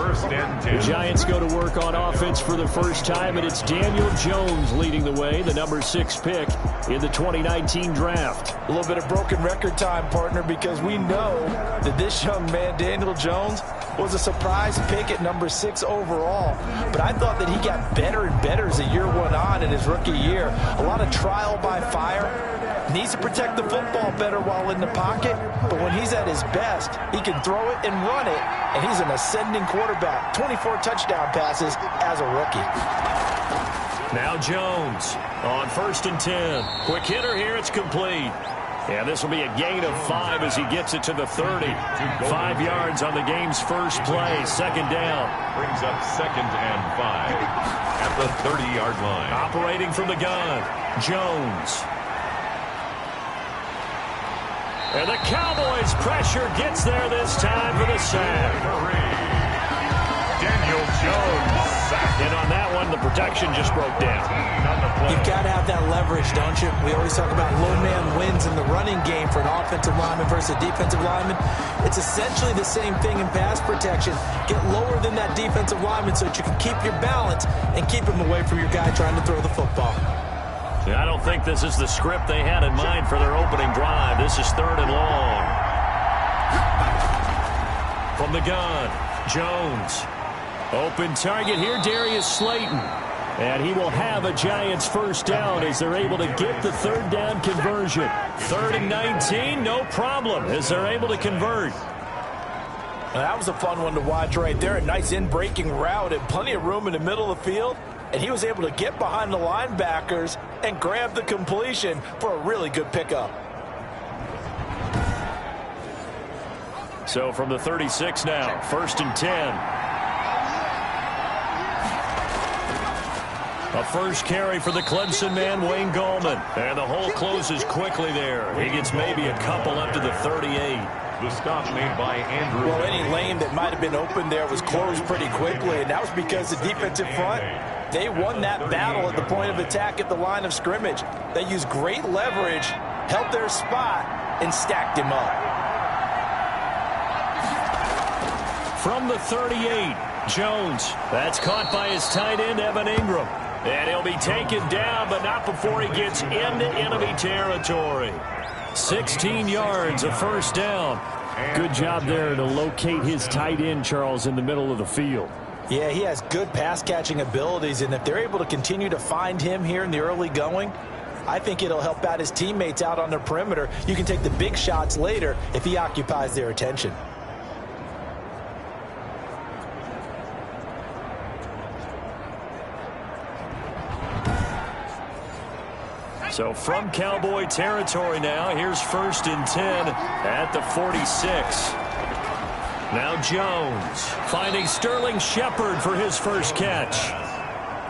first and 10. The Giants go to work on offense for the first time, and it's Daniel Jones leading the way, the number 6 pick in the 2019 draft. A little bit of broken record time, partner, because we know that this young man, Daniel Jones, was a surprise pick at number 6 overall. But I thought that he got better and better as the year went on in his rookie year. A lot of trial by fire. Needs to protect the football better while in the pocket, but when he's at his best, he can throw it and run it, and he's an ascending quarterback. 24 touchdown passes as a rookie. Now Jones on first and 10. Quick hitter here, it's complete. And this will be a gain of 5 as he gets it to the 30. 5 yards on the game's first play, second down. Brings up second and 5 at the 30-yard line. Operating from the gun, Jones. And the Cowboys' pressure gets there this time for the sack. Daniel Jones sacked. And on that one, the protection just broke down. You've got to have that leverage, don't you? We always talk about low man wins in the running game for an offensive lineman versus a defensive lineman. It's essentially the same thing in pass protection. Get lower than that defensive lineman so that you can keep your balance and keep him away from your guy trying to throw the football. I don't think this is the script they had in mind for their opening drive. This is third and long. From the gun, Jones. Open target here, Darius Slayton. And he will have a Giants first down as they're able to get the third down conversion. 3rd and 19, no problem as they're able to convert. Well, that was a fun one to watch right there. A nice in-breaking route and plenty of room in the middle of the field. And he was able to get behind the linebackers and grab the completion for a really good pickup. So from the 36 now, 1st and 10. A first carry for the Clemson man, Wayne Gallman. And the hole closes quickly there. He gets maybe a couple up to the 38. The stop made by Andrew. Well, any lane that might have been open there was closed pretty quickly, and that was because the defensive front, they won that battle at the point of attack at the line of scrimmage. They used great leverage, held their spot, and stacked him up. From the 38, Jones. That's caught by his tight end, Evan Ingram. And he'll be taken down, but not before he gets into enemy territory. 16 yards, a first down. Good job there to locate his tight end, Charles, in the middle of the field. Yeah, he has good pass-catching abilities, and if they're able to continue to find him here in the early going, I think it'll help out his teammates out on the perimeter. You can take the big shots later if he occupies their attention. So from Cowboy territory now, here's 1st and 10 at the 46. Now Jones finding Sterling Shepard for his first catch.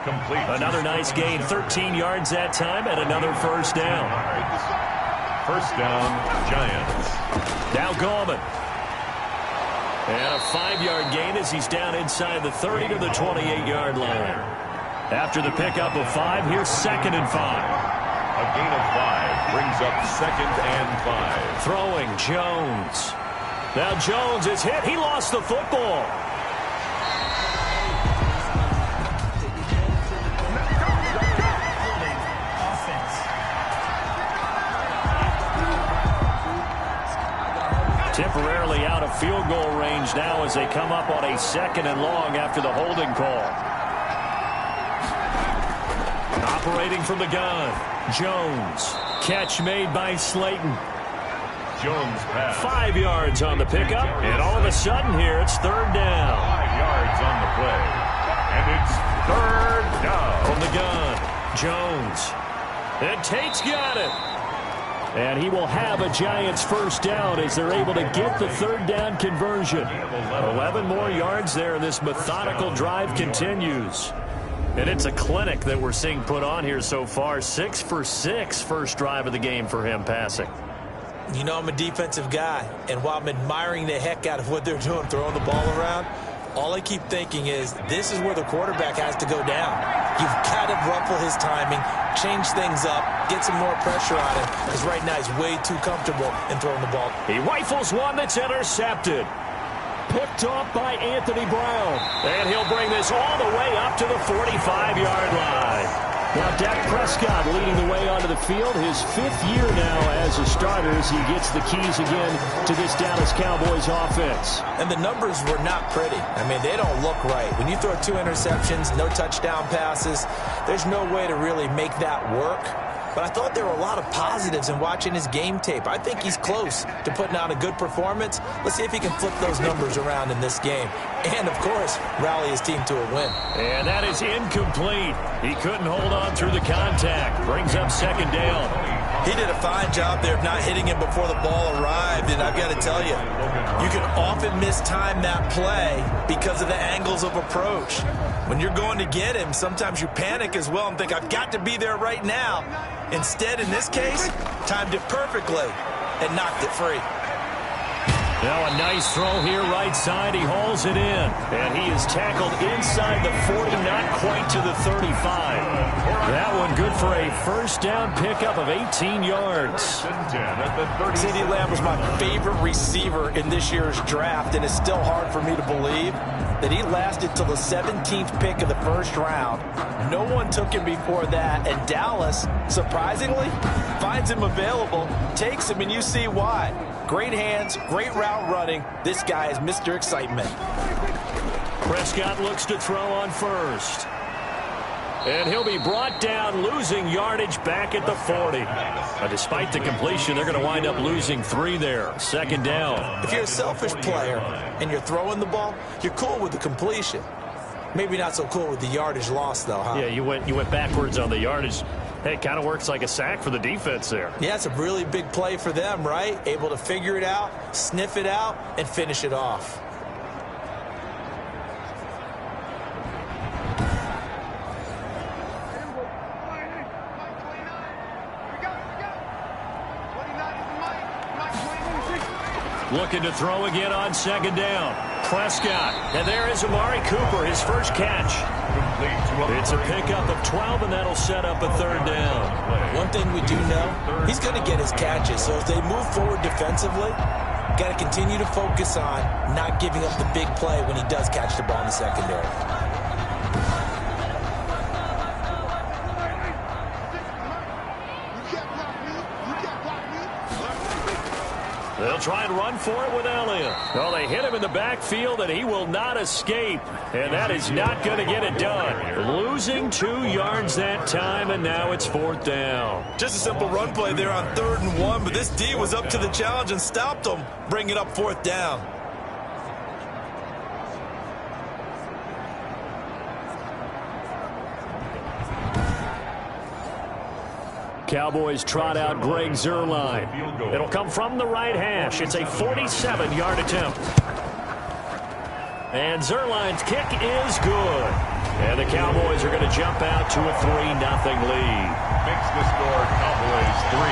Complete. Another nice gain, 13 yards that time, and another first down. First down, Giants. Now Gallman. And a 5-yard gain as he's down inside the 30 to the 28-yard line. After the pickup of 5, here's 2nd and 5. A gain of 5 brings up 2nd and 5. Throwing Jones. Now Jones is hit. He lost the football. Temporarily out of field goal range now as they come up on a 2nd and long after the holding call. Operating from the gun, Jones. Catch made by Slayton. Jones pass. 5 yards on the pickup, and all of a sudden here it's 3rd down. 5 yards on the play, and it's 3rd down. From the gun, Jones. And Tate's got it. And he will have a Giants first down as they're able to get the 3rd down conversion. 11 more yards there, and this methodical drive continues. And it's a clinic that we're seeing put on here so far. 6 for 6 first drive of the game for him passing. You know, I'm a defensive guy, and while I'm admiring the heck out of what they're doing, throwing the ball around, all I keep thinking is this is where the quarterback has to go down. You've got to ruffle his timing, change things up, get some more pressure on him, because right now he's way too comfortable in throwing the ball. He rifles one that's intercepted. picked off by Anthony Brown. And he'll bring this all the way up to the 45-yard line. Now Dak Prescott leading the way onto the field, his 5th year now as a starter as he gets the keys again to this Dallas Cowboys offense. And the numbers were not pretty. I mean, they don't look right. When you throw 2 interceptions, no touchdown passes, there's no way to really make that work. But I thought there were a lot of positives in watching his game tape. I think he's close to putting out a good performance. Let's see if he can flip those numbers around in this game. And, of course, rally his team to a win. And that is incomplete. He couldn't hold on through the contact. Brings up 2nd down. He did a fine job there of not hitting him before the ball arrived. And I've got to tell you, you can often mistime that play because of the angles of approach. When you're going to get him, sometimes you panic as well and think, I've got to be there right now. Instead, in this case, timed it perfectly and knocked it free. Now a nice throw here right side. He hauls it in. And he is tackled inside the 40, not quite to the 35. That one good for a 1st down pickup of 18 yards. CeeDee Lamb was my favorite receiver in this year's draft, and it's still hard for me to believe that he lasted till the 17th pick of the 1st round. No one took him before that, and Dallas, surprisingly, finds him available, takes him, and you see why. Great hands, great route running. This guy is Mr. Excitement. Prescott looks to throw on 1st. And he'll be brought down, losing yardage back at the 40. Despite the completion, they're going to wind up losing 3 there. 2nd down. If you're a selfish player and you're throwing the ball, you're cool with the completion. Maybe not so cool with the yardage loss, though, huh? Yeah, you went backwards on the yardage. Hey, it kind of works like a sack for the defense there. Yeah, it's a really big play for them, right? Able to figure it out, sniff it out, and finish it off. Looking to throw again on 2nd down. Prescott. And there is Amari Cooper, his 1st catch. It's a pickup of 12, and that'll set up a 3rd down. One thing we do know, he's going to get his catches. So as they move forward defensively, got to continue to focus on not giving up the big play when he does catch the ball in the secondary. They'll try and run for it with Elliott. Well, they hit him in the backfield, and he will not escape. And that is not going to get it done. Losing 2 yards that time, and now it's 4th down. Just a simple run play there on 3rd and 1, but this D was up to the challenge and stopped him, bringing up 4th down. Cowboys trot out Greg Zuerlein. It'll come from the right hash. It's a 47-yard attempt. And Zuerlein's kick is good. And the Cowboys are going to jump out to a 3-0 lead. Makes the score Cowboys 3,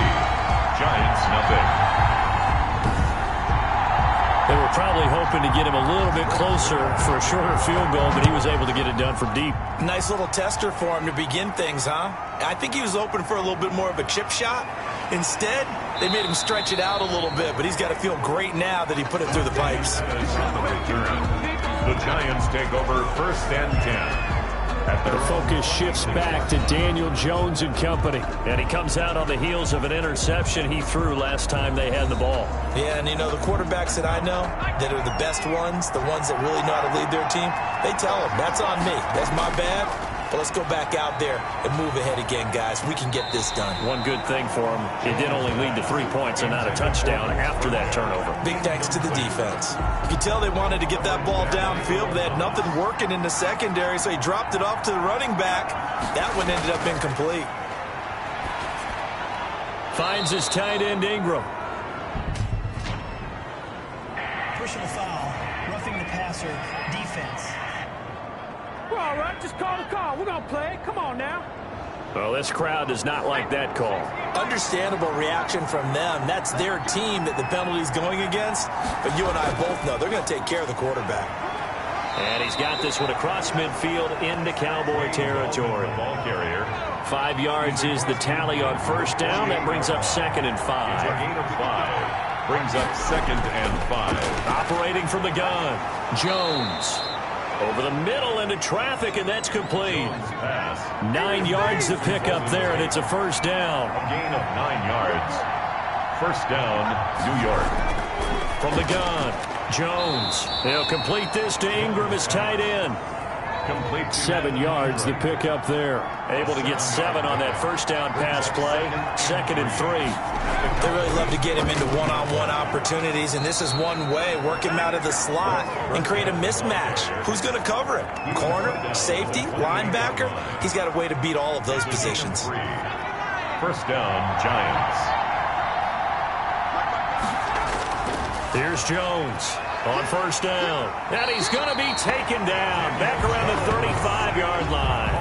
Giants 0. They were probably hoping to get him a little bit closer for a shorter field goal, but he was able to get it done from deep. Nice little tester for him to begin things, huh? I think he was open for a little bit more of a chip shot. Instead, they made him stretch it out a little bit, but he's got to feel great now that he put it through the pipes. The Giants take over 1st and 10. The focus shifts back to Daniel Jones and company. And he comes out on the heels of an interception he threw last time they had the ball. Yeah, and you know, the quarterbacks that I know that are the best ones, the ones that really know how to lead their team, they tell them, that's on me. That's my bad. But let's go back out there and move ahead again, guys. We can get this done. One good thing for him, it did only lead to 3 points and not a touchdown after that turnover. Big thanks to the defense. You could tell they wanted to get that ball downfield, but they had nothing working in the secondary, so he dropped it off to the running back. That one ended up incomplete. Finds his tight end, Ingram. Personal foul, roughing the passer, defense. We're all right. Just call the call. We're going to play. Come on now. Well, this crowd does not like that call. Understandable reaction from them. That's their team that the penalty's going against. But you and I both know they're going to take care of the quarterback. And he's got this one across midfield into Cowboy territory. Ball carrier. 5 yards is the tally on 1st down. That brings up 2nd and 5. A gain of 5. Brings up 2nd and 5. operating from the gun. Jones. Over the middle into traffic, and that's complete. 9 yards to pick up there, and it's a first down. A gain of 9 yards. First down, New York. From the gun, Jones. He'll complete this to Ingram as tight end. Complete. 7 yards to pick up there. Able to get 7 on that first down pass play. 2nd and 3. They really love to get him into one-on-one opportunities, and this is one way. Work him out of the slot and create a mismatch. Who's going to cover it? Corner, safety, linebacker? He's got a way to beat all of those positions. First down, Giants. Here's Jones on first down. And he's going to be taken down back around the 35-yard line.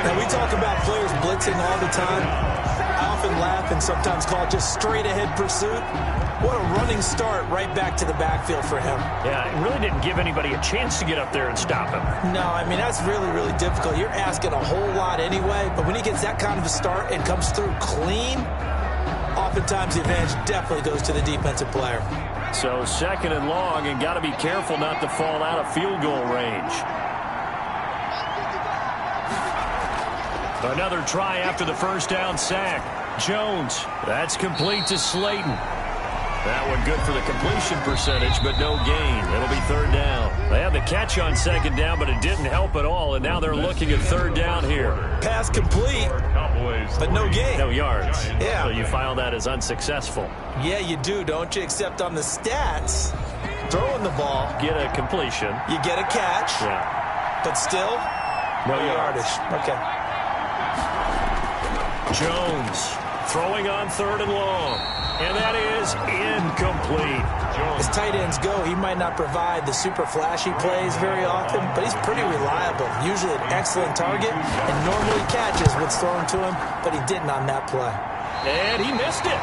Now, we talk about players blitzing all the time. I often laugh and sometimes call it just straight-ahead pursuit. What a running start right back to the backfield for him. Yeah, it really didn't give anybody a chance to get up there and stop him. No, I mean, that's really, really difficult. You're asking a whole lot anyway, but when he gets that kind of a start and comes through clean, oftentimes the advantage definitely goes to the defensive player. So 2nd and long, and got to be careful not to fall out of field goal range. Another try after the first down sack. Jones, that's complete to Slayton. That one good for the completion percentage, but no gain. It'll be 3rd down. They had the catch on 2nd down, but it didn't help at all, and now they're looking at 3rd down here. Pass complete, but no gain. No yards. Yeah. So you file that as unsuccessful. Yeah, you do, don't you? Except on the stats, throwing the ball, Get a completion. you get a catch, Yeah. but still, No yardage. Okay. Jones throwing on 3rd and long. And that is incomplete. As tight ends go, he might not provide the super flashy plays very often, but he's pretty reliable. Usually an excellent target, and normally catches what's thrown to him, but he didn't on that play. And he missed it.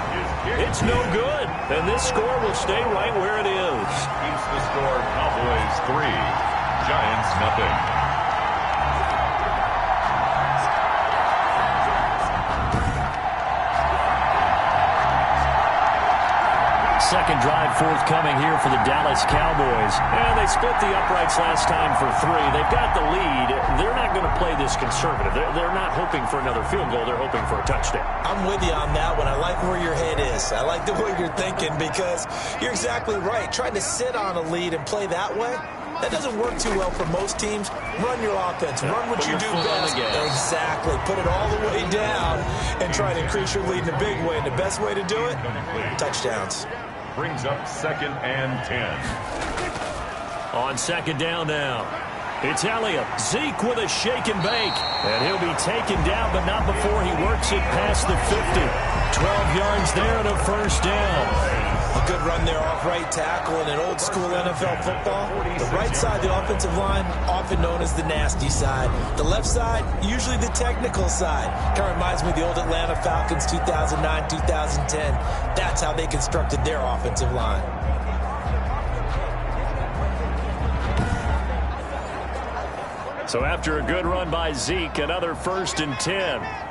It's no good. And this score will stay right where it is. Keeps the score Cowboys 3, Giants nothing. Second drive forthcoming here for the Dallas Cowboys. And they split the uprights last time for 3. They've got the lead. They're not going to play this conservative. They're not hoping for another field goal. They're hoping for a touchdown. I'm with you on that one. I like where your head is. I like the way you're thinking because you're exactly right. Trying to sit on a lead and play that way, that doesn't work too well for most teams. Run your offense. Run what you do best. Exactly. Put it all the way down and try to increase your lead in a big way. And the best way to do it, touchdowns. Brings up 2nd and 10. On 2nd down now. It's Elliott. Zeke with a shake and bake. And he'll be taken down, but not before he works it past the 50. 12 yards there and a first down. A good run there off right tackle in an old school NFL football. The right side, the offensive line, often known as the nasty side. The left side, usually the technical side. Kind of reminds me of the old Atlanta Falcons 2009, 2010. That's how they constructed their offensive line. So after a good run by Zeke, another 1st and 10.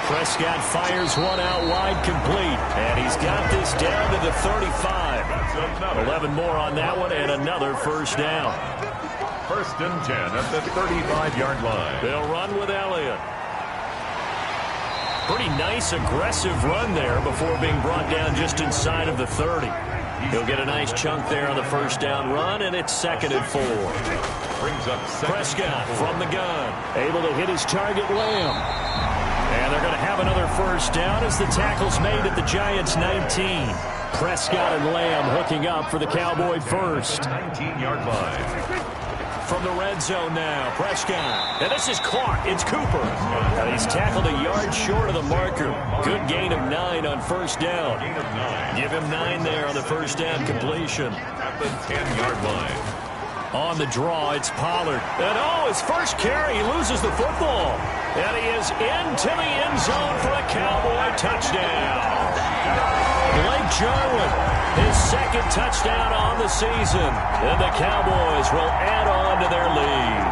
Prescott fires one out wide, complete. And he's got this down to the 35. 11 more on that one, and another first down. 1st and 10 at the 35-yard line. They'll run with Elliott. Pretty nice, aggressive run there before being brought down just inside of the 30. He'll get a nice chunk there on the first down run, and it's 2nd and 4. Brings up Prescott from the gun, able to hit his target, Lamb. And they're going to have another first down as the tackle's made at the Giants' 19. Prescott and Lamb hooking up for the Cowboy first. 19-yard line. From the red zone now, Prescott. And this is caught. It's Cooper. And he's tackled a yard short of the marker. Good gain of 9 on first down. Gain of 9. Give him 9 there on the first down completion. At the 10-yard line. On the draw, it's Pollard. And his first carry, he loses the football. And he is into the end zone for a Cowboy touchdown. Blake Jarwin, his 2nd touchdown on the season. And the Cowboys will add on to their lead.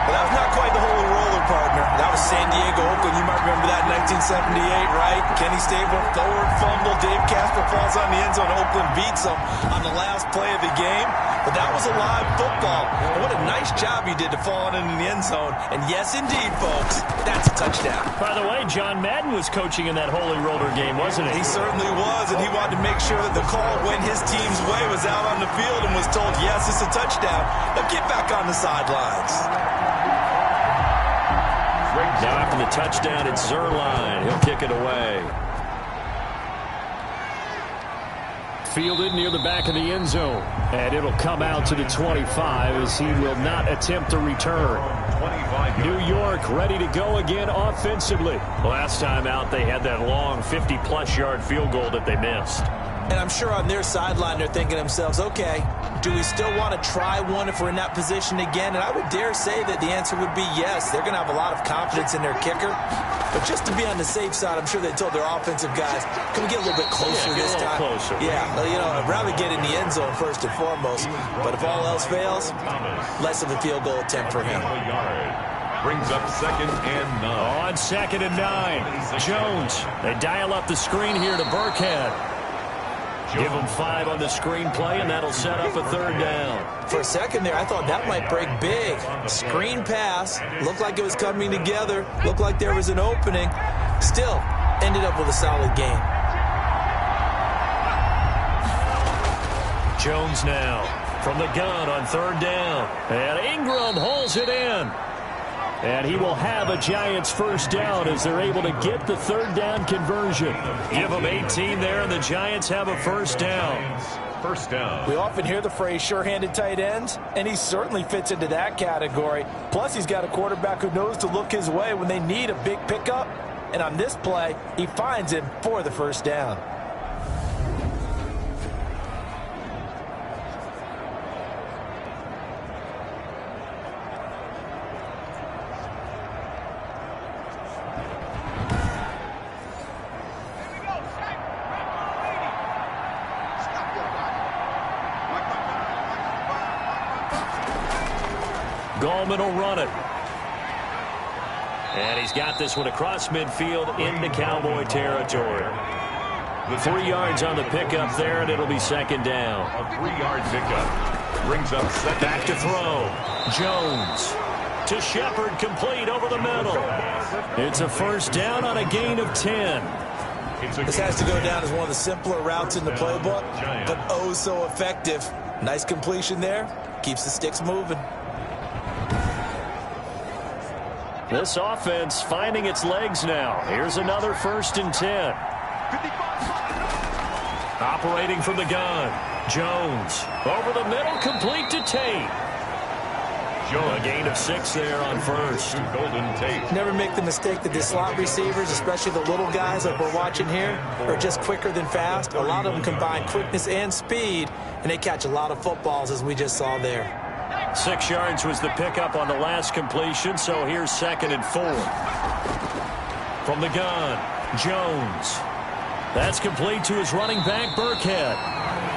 Well, that was not quite the holy roller partner. That was San Diego, Oakland. You might remember that in 1978, right? Kenny Stabler, forward fumble. Dave Casper falls on the end zone. Oakland beats them on the last play of the game. But that was a live football. And what a nice job he did to fall in the end zone. And yes, indeed, folks, that's a touchdown. By the way, John Madden was coaching in that Holy Roller game, wasn't he? He certainly was, and he wanted to make sure that the call went his team's way, was out on the field and was told, yes, it's a touchdown. Now get back on the sidelines. Now after the touchdown, it's Zerline. He'll kick it away. Fielded near the back of the end zone. And it'll come out to the 25 as he will not attempt a return. New York ready to go again offensively. Last time out, they had that long 50-plus yard field goal that they missed. And I'm sure on their sideline they're thinking to themselves, okay, do we still want to try one if we're in that position again? And I would dare say that the answer would be yes. They're going to have a lot of confidence in their kicker. But just to be on the safe side, I'm sure they told their offensive guys, can we get a little bit closer this time? Closer. Yeah, you know, I'd rather get in the end zone first and foremost. But if all else fails, less of a field goal attempt for him. Brings up 2nd and 9. On 2nd and 9, Jones. They dial up the screen here to Burkhead. Give him 5 on the screenplay, and that'll set up a 3rd down. For a second there, I thought that might break big. Screen pass. Looked like it was coming together. Looked like there was an opening. Still, ended up with a solid game. Jones now from the gun on 3rd down. And Ingram hauls it in. And he will have a Giants 1st down as they're able to get the 3rd down conversion. Give them 18 there, and the Giants have a 1st down. 1st down. We often hear the phrase sure-handed tight ends, and he certainly fits into that category. Plus, he's got a quarterback who knows to look his way when they need a big pickup. And on this play, he finds him for the 1st down. Gallman will run it. And he's got this one across midfield into Cowboy territory. 3 yards on the pickup there, and it'll be 2nd down. A 3-yard pickup. Brings up 2nd. Back to throw. Jones to Shepard, complete over the middle. It's a 1st down on a gain of 10. This has to go down as one of the simpler routes in the playbook, but oh so effective. Nice completion there. Keeps the sticks moving. This offense finding its legs now. Here's another 1st and 10. Operating from the gun. Jones over the middle, complete to Tate. A gain of 6 there on 1st. Golden Tate. Never make the mistake that the slot receivers, especially the little guys like we're watching here, are just quicker than fast. A lot of them combine quickness and speed, and they catch a lot of footballs, as we just saw there. 6 yards was the pickup on the last completion, so here's 2nd and 4. From the gun, Jones. That's complete to his running back, Burkhead.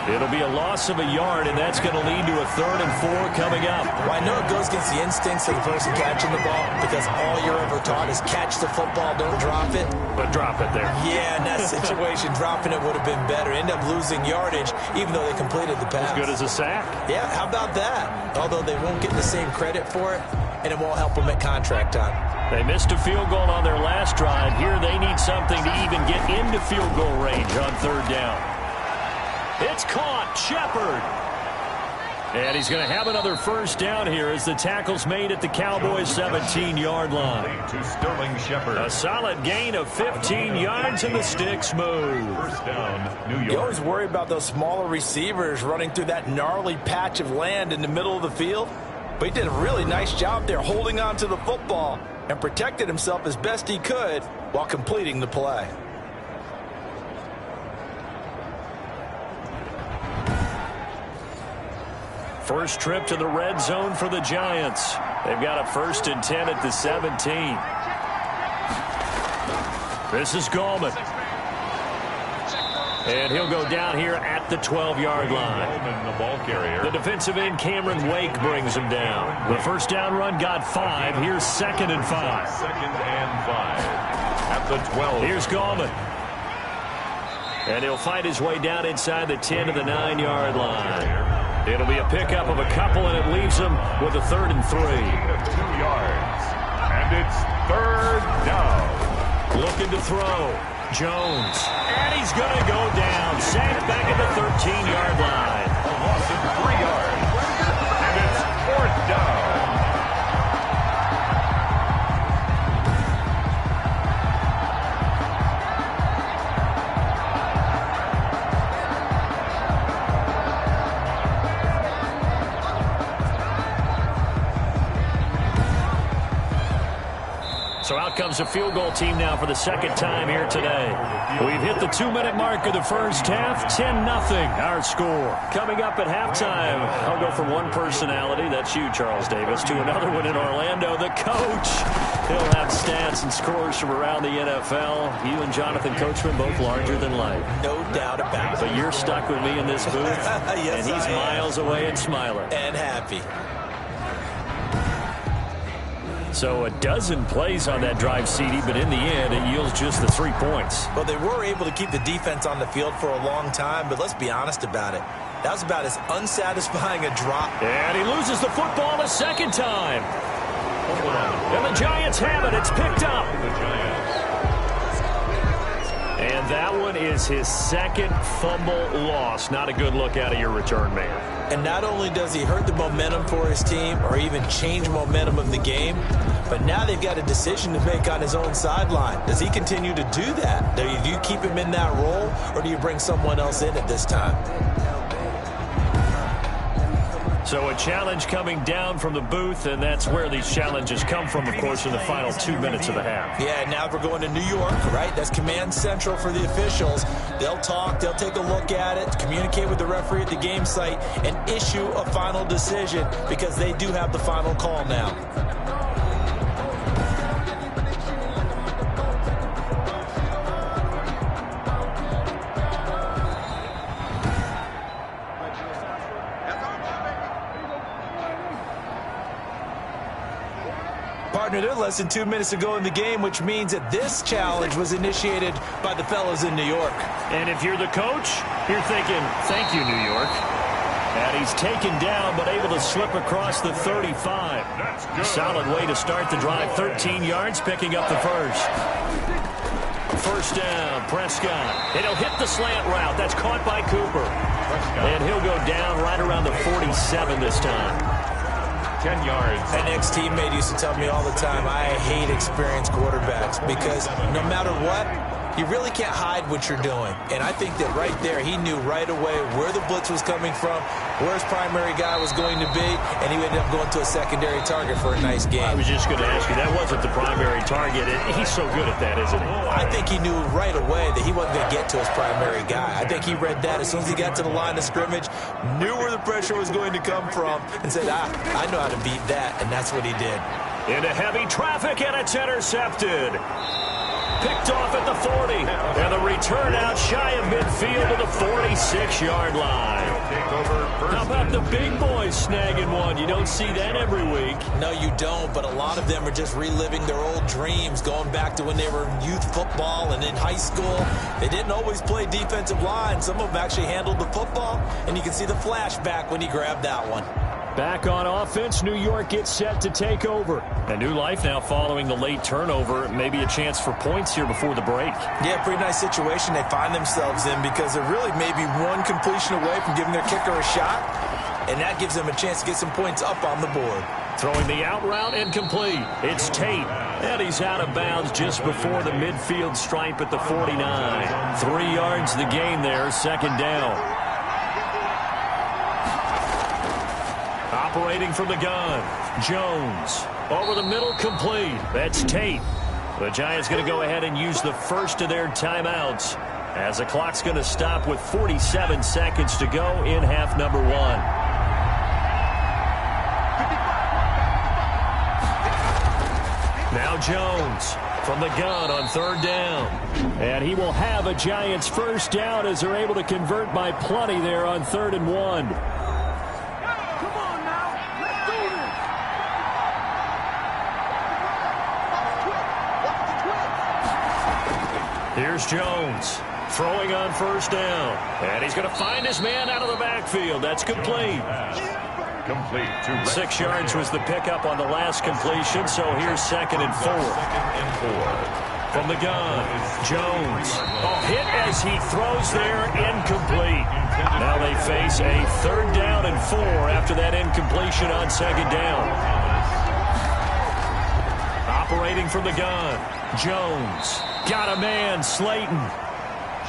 It'll be a loss of a yard, and that's going to lead to a 3rd and 4 coming up. Well, I know it goes against the instincts of the person catching the ball, because all you're ever taught is catch the football, don't drop it. But drop it there. Yeah, in that situation, dropping it would have been better. End up losing yardage, even though they completed the pass. As good as a sack. Yeah, how about that? Although they won't get the same credit for it, and it won't help them at contract time. They missed a field goal on their last drive. Here they need something to even get into field goal range on 3rd down. It's caught. Shepard. And he's going to have another 1st down here as the tackle's made at the Cowboys' 17-yard line. To Sterling Shepard. A solid gain of 15 yards, and the sticks move. 1st down, New York. You always worry about those smaller receivers running through that gnarly patch of land in the middle of the field. But he did a really nice job there holding on to the football and protected himself as best he could while completing the play. First trip to the red zone for the Giants. They've got a 1st and 10 at the 17. This is Gallman. And he'll go down here at the 12-yard line. The ball carrier. The defensive end, Cameron Wake, brings him down. The first down run got 5. Here's 2nd and 5. 2nd and 5 at the 12. Here's Gallman. And he'll fight his way down inside the 10 to the 9-yard line. It'll be a pickup of a couple, and it leaves him with a 3rd and 3. 2 yards. And it's 3rd down. Looking to throw. Jones. And he's going to go down. Sacked back at the 13-yard line. A loss of 3 yards. And it's 4th down. So out comes a field goal team now for the 2nd time here today. We've hit the 2-minute mark of the first half. 10-0 our score. Coming up at halftime, I'll go from one personality, that's you, Charles Davis, to another one in Orlando, the coach. He'll have stats and scores from around the NFL. You and Jonathan Coachman both larger than life. No doubt about it. But you're stuck with me in this booth, yes, and he's miles away and smiling. And happy. So a dozen plays on that drive, CD, but in the end, it yields just the 3 points. Well, they were able to keep the defense on the field for a long time, but let's be honest about it. That was about as unsatisfying a drop. And he loses the football a 2nd time. And the Giants have it. It's picked up. And that one is his 2nd fumble loss. Not a good look out of your return man. And not only does he hurt the momentum for his team or even change momentum of the game, but now they've got a decision to make on his own sideline. Does he continue to do that? Do you keep him in that role, or do you bring someone else in at this time? So a challenge coming down from the booth, and that's where these challenges come from, of course, in the final 2 minutes of the half. Yeah, now we're going to New York, right? That's command central for the officials. They'll talk, they'll take a look at it, communicate with the referee at the game site, and issue a final decision because they do have the final call now. Partner, they're less than 2 minutes ago in the game, which means that this challenge was initiated by the fellas in New York. And if you're the coach, you're thinking, thank you, New York. And he's taken down, but able to slip across the 35. Solid way to start the drive. 13 yards, picking up the first. First down, Prescott. And he'll hit the slant route. That's caught by Cooper. And he'll go down right around the 47 this time. 10 yards. An ex-teammate used to tell me all the time, I hate experienced quarterbacks because no matter what, you really can't hide what you're doing. And I think that right there, he knew right away where the blitz was coming from, where his primary guy was going to be, and he ended up going to a secondary target for a nice game. I was just going to ask you, that wasn't the primary target. He's so good at that, isn't he? I think he knew right away that he wasn't going to get to his primary guy. I think he read that as soon as he got to the line of scrimmage, knew where the pressure was going to come from, and said, I know how to beat that, and that's what he did. Into heavy traffic, and it's intercepted. Picked off at the 40. And the return out shy of midfield to the 46-yard line. How about the big boys snagging one? You don't see that every week. No, you don't, but a lot of them are just reliving their old dreams, going back to when they were in youth football and in high school. They didn't always play defensive line. Some of them actually handled the football, and you can see the flashback when he grabbed that one. Back on offense, New York gets set to take over. A new life now following the late turnover. Maybe a chance for points here before the break. Yeah, pretty nice situation they find themselves in because they're really maybe one completion away from giving their kicker a shot, and that gives them a chance to get some points up on the board. Throwing the out route incomplete. It's Tate, and he's out of bounds just before the midfield stripe at the 49. 3 yards the gain there, second down. Operating from the gun, Jones. Over the middle, complete. That's Tate. The Giants going to go ahead and use the first of their timeouts as the clock's going to stop with 47 seconds to go in half number 1. Now Jones from the gun on 3rd down. And he will have a Giants first down as they're able to convert by plenty there on 3rd and 1. Come on now. Let's do this. Here's Jones throwing on 1st down. And he's going to find his man out of the backfield. That's complete. Complete to 6 yards was the pickup on the last completion, so here's 2nd and 4. From the gun, Jones. Hit as he throws there, incomplete. Now they face a 3rd down and 4 after that incompletion on 2nd down. Operating from the gun, Jones. Got a man, Slayton.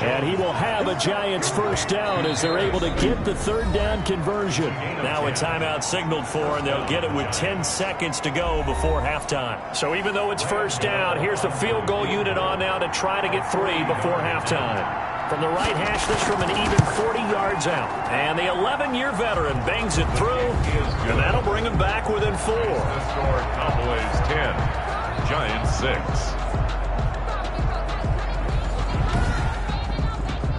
And he will have a Giants first down as they're able to get the 3rd down conversion. Now a timeout signaled for, and they'll get it with 10 seconds to go before halftime. So even though it's first down, here's the field goal unit on now to try to get 3 before halftime. From the right hash, this from an even 40 yards out. And the 11-year veteran bangs it through, and that'll bring him back within 4. The score, Cowboys 10, Giants 6.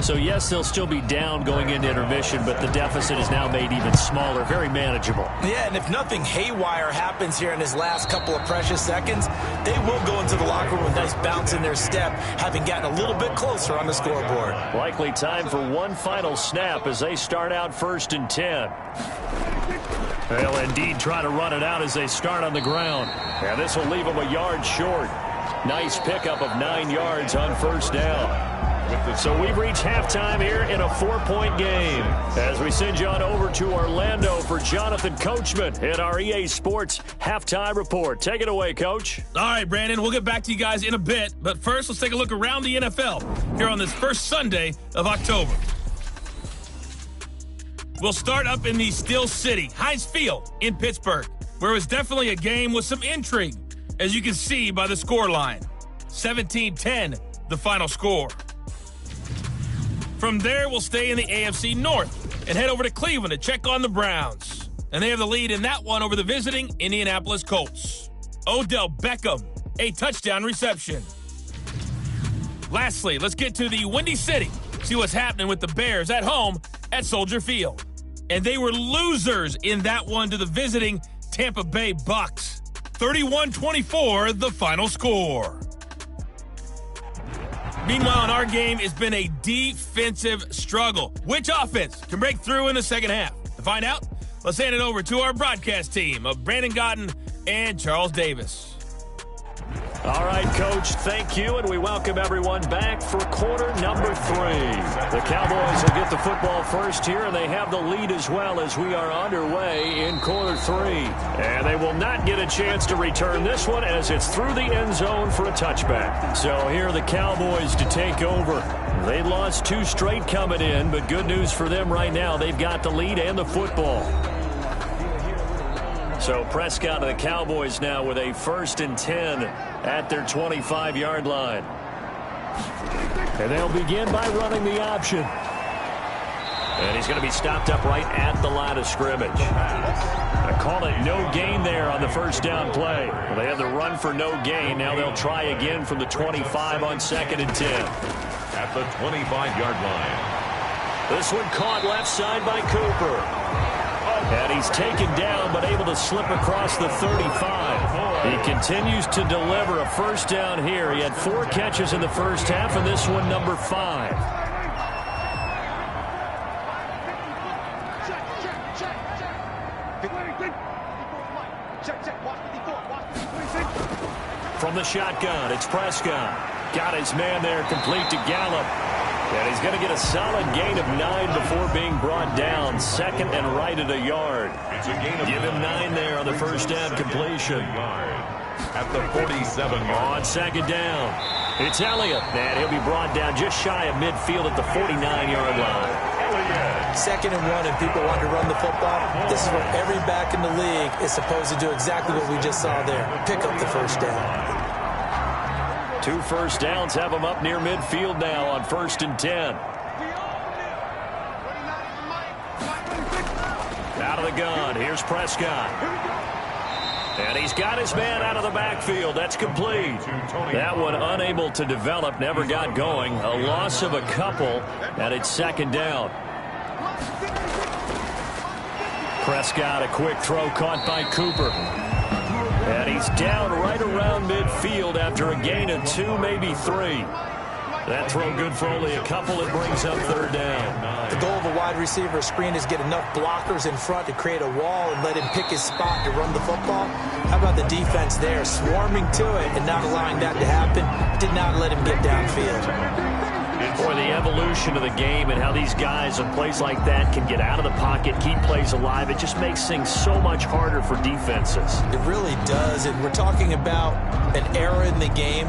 So, yes, they'll still be down going into intermission, but the deficit is now made even smaller, very manageable. Yeah, and if nothing haywire happens here in his last couple of precious seconds, they will go into the locker room with a nice bounce in their step, having gotten a little bit closer on the scoreboard. Likely time for one final snap as they start out 1st and 10. They'll indeed try to run it out as they start on the ground. And this will leave them a yard short. Nice pickup of 9 yards on 1st down. So we've reached halftime here in a 4-point game as we send you on over to Orlando for Jonathan Coachman at our EA Sports Halftime Report. Take it away, Coach. All right, Brandon, we'll get back to you guys in a bit. But first, let's take a look around the NFL here on this first Sunday of October. We'll start up in the Steel City, Heinz Field in Pittsburgh, where it was definitely a game with some intrigue, as you can see by the scoreline. 17-10, the final score. From there, we'll stay in the AFC North and head over to Cleveland to check on the Browns. And they have the lead in that one over the visiting Indianapolis Colts. Odell Beckham, a touchdown reception. Lastly, let's get to the Windy City, see what's happening with the Bears at home at Soldier Field. And they were losers in that one to the visiting Tampa Bay Bucks. 31-24, the final score. Meanwhile, in our game, it's been a defensive struggle. Which offense can break through in the second half? To find out, let's hand it over to our broadcast team of Brandon Gotten and Charles Davis. All right, Coach, thank you, and we welcome everyone back for quarter number 3. The Cowboys will get the football first here, and they have the lead as well as we are underway in quarter 3. And they will not get a chance to return this one as it's through the end zone for a touchback. So here are the Cowboys to take over. They lost 2 straight coming in, but good news for them right now. They've got the lead and the football. So Prescott of the Cowboys now with a 1st and 10 at their 25-yard line. And they'll begin by running the option. And he's going to be stopped up right at the line of scrimmage. I call it no gain there on the first down play. Well, they had the run for no gain. Now they'll try again from the 25 on 2nd and 10. At the 25-yard line. This one caught left side by Cooper. And he's taken down but able to slip across the 35. He continues to deliver a first down here. He had 4 catches in the first half, and this one number 5. From the shotgun, it's Prescott. Got his man there, complete to Gallup. And he's going to get a solid gain of 9 before being brought down. 2nd and right at a yard. Give him 9 there on the first down completion. At the 47-yard. On 2nd down, it's Elliott. And he'll be brought down just shy of midfield at the 49-yard line. 2nd and 1, and people want to run the football. This is what every back in the league is supposed to do, exactly what we just saw there. Pick up the first down. 2 first downs have them up near midfield now on 1st and 10. Out of the gun, here's Prescott. And he's got his man out of the backfield. That's complete. That one unable to develop, never got going. A loss of a couple, and it's second down. Prescott, a quick throw caught by Cooper. And he's down right around midfield after a gain of 2, maybe 3. That throw good for only a couple. It brings up third down. The goal of a wide receiver screen is get enough blockers in front to create a wall and let him pick his spot to run the football. How about the defense there, swarming to it and not allowing that to happen? Did not let him get downfield. Or the evolution of the game and how these guys on plays like that can get out of the pocket, keep plays alive. It just makes things so much harder for defenses. It really does, and we're talking about an era in the game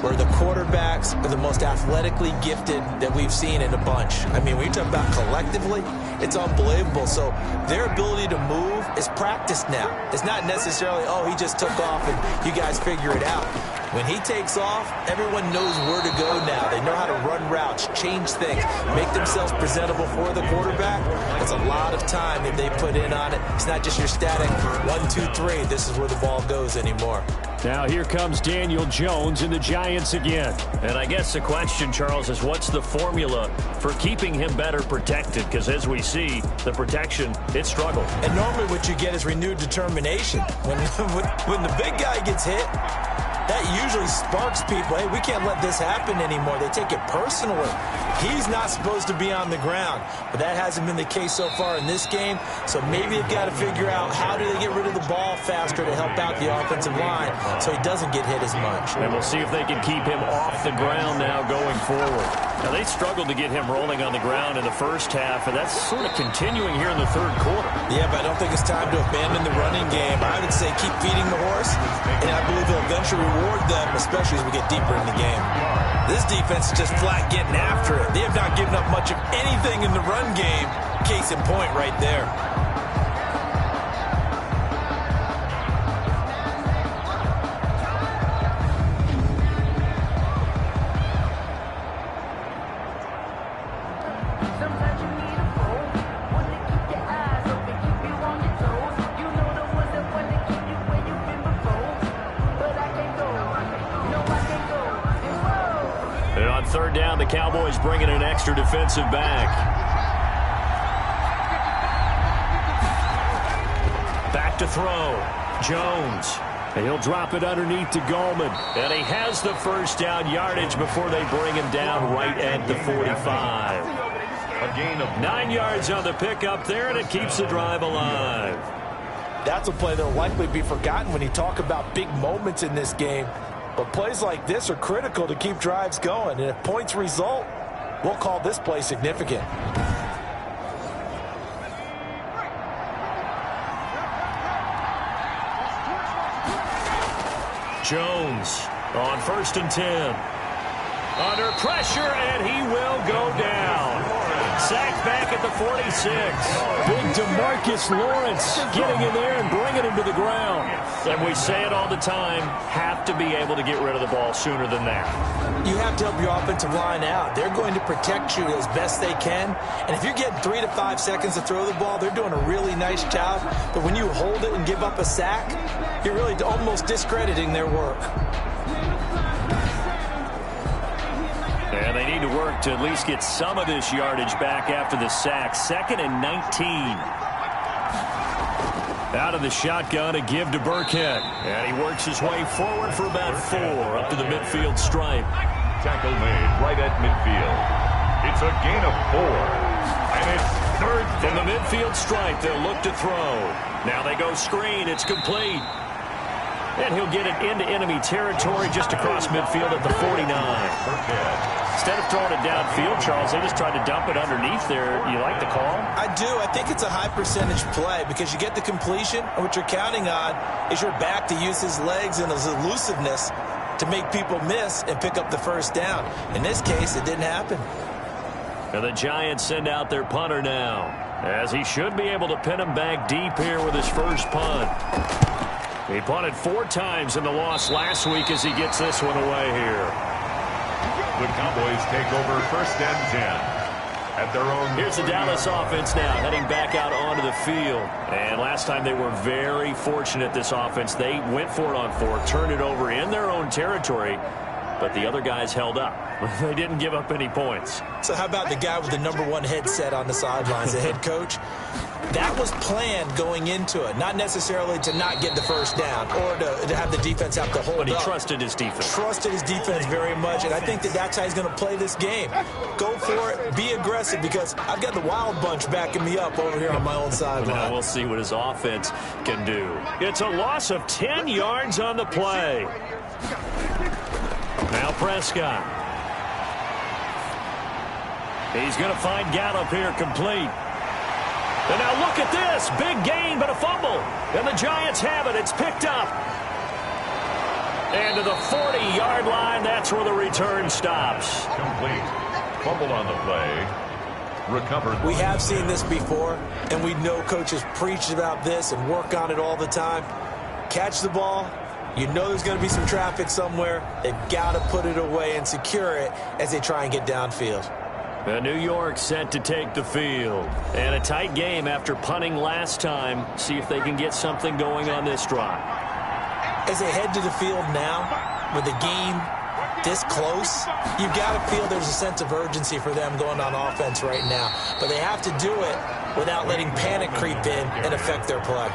where the quarterbacks are the most athletically gifted that we've seen in a bunch. I mean, when you talk about collectively, it's unbelievable. So their ability to move is practiced now. It's not necessarily, oh, he just took off and you guys figure it out. When he takes off, everyone knows where to go now. They know how to run routes, change things, make themselves presentable for the quarterback. That's a lot of time that they put in on it. It's not just your static 1, 2, 3. This is where the ball goes anymore. Now here comes Daniel Jones and the Giants again. And I guess the question, Charles, is what's the formula for keeping him better protected? Because as we see, the protection, it struggled. And normally what you get is renewed determination. When the big guy gets hit, that usually sparks people. Hey, we can't let this happen anymore. They take it personally. He's not supposed to be on the ground, but that hasn't been the case so far in this game. So maybe they've got to figure out how do they get rid of the ball faster to help out the offensive line so he doesn't get hit as much. And we'll see if they can keep him off the ground now going forward. Now, they struggled to get him rolling on the ground in the first half, and that's sort of continuing here in the third quarter. Yeah, but I don't think it's time to abandon the running game. I would say keep feeding the horse, and I believe he'll eventually reward them, especially as we get deeper in the game. This defense is just flat getting after it. They have not given up much of anything in the run game. Case in point right there. Third down, the Cowboys bringing an extra defensive back. Back to throw. Jones. And he'll drop it underneath to Gallman. And he has the first down yardage before they bring him down right at the 45. A gain of 9 yards on the pickup there, and it keeps the drive alive. That's a play that will likely be forgotten when you talk about big moments in this game. But plays like this are critical to keep drives going. And if points result, we'll call this play significant. Jones on 1st and 10. Under pressure, and he will go down. Sacked back at the 46. Big DeMarcus Lawrence getting in there and bringing him to the ground. And we say it all the time, have to be able to get rid of the ball sooner than that. You have to help your offensive line out. They're going to protect you as best they can. And if you're getting 3 to 5 seconds to throw the ball, they're doing a really nice job. But when you hold it and give up a sack, you're really almost discrediting their work. And they need to work to at least get some of this yardage back after the sack. 2nd and 19. Out of the shotgun, a give to Burkhead. And he works his way forward for about 4 up to the midfield stripe. tackle made right at midfield. It's a gain of 4. And it's third down. From the midfield stripe, they'll look to throw. Now they go screen. It's complete. And he'll get it into enemy territory just across midfield at the 49. Instead of throwing it downfield, Charles, they just tried to dump it underneath there. You like the call? I do. I think it's a high percentage play because you get the completion, and what you're counting on is your back to use his legs and his elusiveness to make people miss and pick up the first down. In this case, it didn't happen. And the Giants send out their punter now, as he should be able to pin him back deep here with his first punt. He punted 4 times in the loss last week as he gets this one away here. The Cowboys take over 1st and 10. at their own. Here's the Dallas offense now heading back out onto the field. And last time they were very fortunate, this offense. They went for it on 4, turned it over in their own territory, but the other guys held up. They didn't give up any points. So how about the guy with the #1 headset on the sidelines, the head coach? That was planned going into it, not necessarily to not get the first down or to have the defense have to hold up. But he trusted his defense. Trusted his defense very much, and I think that that's how he's going to play this game. Go for it, be aggressive, because I've got the wild bunch backing me up over here on my own sideline. Now we'll see what his offense can do. It's a loss of 10 yards on the play. Now Prescott. He's going to find Gallup here complete. And now look at this. Big gain, but a fumble. And the Giants have it. It's picked up. And to the 40-yard line, that's where the return stops. Complete. Fumble on the play. Recovered. We have seen this before, and we know coaches preach about this and work on it all the time. Catch the ball. You know there's going to be some traffic somewhere. They've got to put it away and secure it as they try and get downfield. New York set to take the field. And a tight game after punting last time. See if they can get something going on this drive. As they head to the field now, with the game this close, you've got to feel there's a sense of urgency for them going on offense right now. But they have to do it without letting panic creep in and affect their play.